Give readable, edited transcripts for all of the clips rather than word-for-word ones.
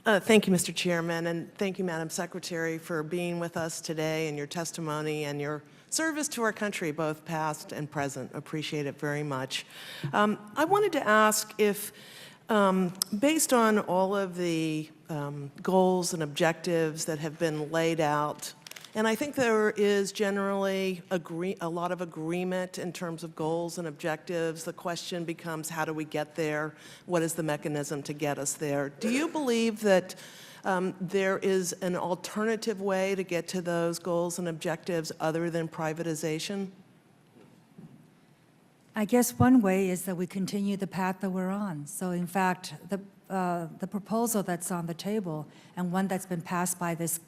Thank you, Mr. Chairman, and thank you, Madam Secretary, for being with us today and your testimony and your service to our country, both past and present. Appreciate it very much. I wanted to ask if, based on all of the goals and objectives that have been laid out, and I think there is generally a lot of agreement in terms of goals and objectives. The question becomes, how do we get there? What is the mechanism to get us there? Do you believe that there is an alternative way to get to those goals and objectives other than privatization? I guess one way is that we continue the path that we're on. So in fact, the proposal that's on the table and one that's been passed by this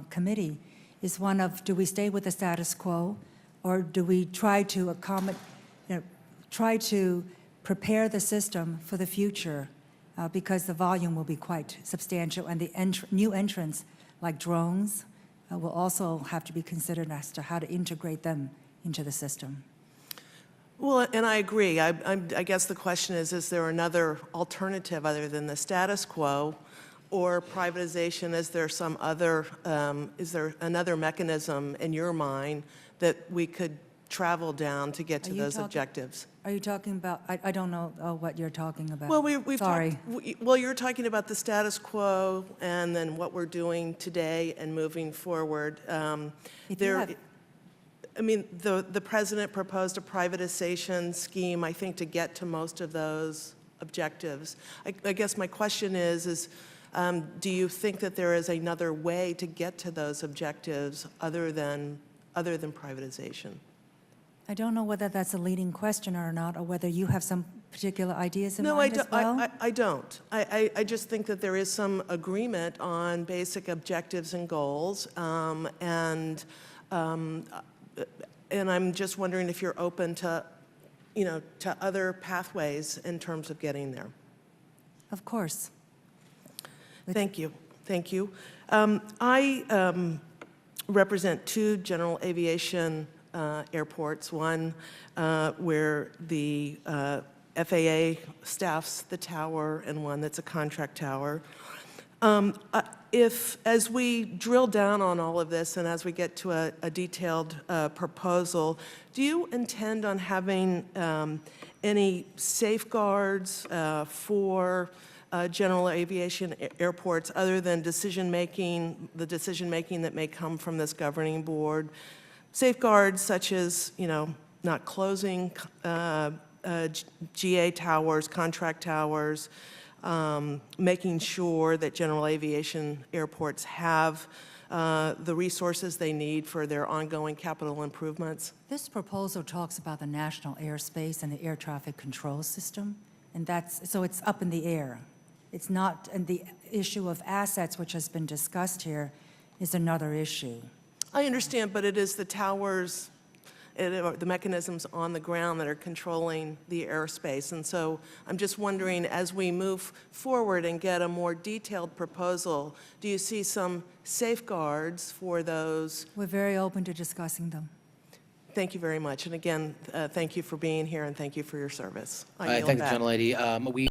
committee is one of, do we stay with the status quo, or do we try to accommodate, try to prepare the system for the future, because the volume will be quite substantial, and the new entrants like drones will also have to be considered as to how to integrate them into the system. Well, and I agree. I guess the question is there another alternative other than the status quo or privatization? Is there some other, is there another mechanism in your mind that we could travel down to get to those objectives? Are you talking about, I don't know what you're talking about. Well, we've Sorry. Well, you're talking about the status quo and then what we're doing today and moving forward. I mean, the president proposed a privatization scheme, I think, to get to most of those objectives. I guess my question is do you think that there is another way to get to those objectives other than privatization? I don't know whether that's a leading question or not, or whether you have some particular ideas in mind as well. No, I don't. I just think that there is some agreement on basic objectives and goals, and I'm just wondering if you're open to, to other pathways in terms of getting there. Of course. Thank you. Thank you. I represent two general aviation airports, one where the FAA staffs the tower and one that's a contract tower. As we drill down on all of this and as we get to a detailed proposal, do you intend on having any safeguards for general aviation airports other than the decision-making that may come from this governing board? Safeguards such as, not closing GA towers, contract towers, making sure that general aviation airports have the resources they need for their ongoing capital improvements? This proposal talks about the national airspace and the air traffic control system, and so it's up in the air. It's not, and the issue of assets, which has been discussed here, is another issue. I understand, but it is the towers, the mechanisms on the ground that are controlling the airspace. And so I'm just wondering, as we move forward and get a more detailed proposal, do you see some safeguards for those? We're very open to discussing them. Thank you very much. And again, thank you for being here and thank you for your service. Thank you, gentlelady.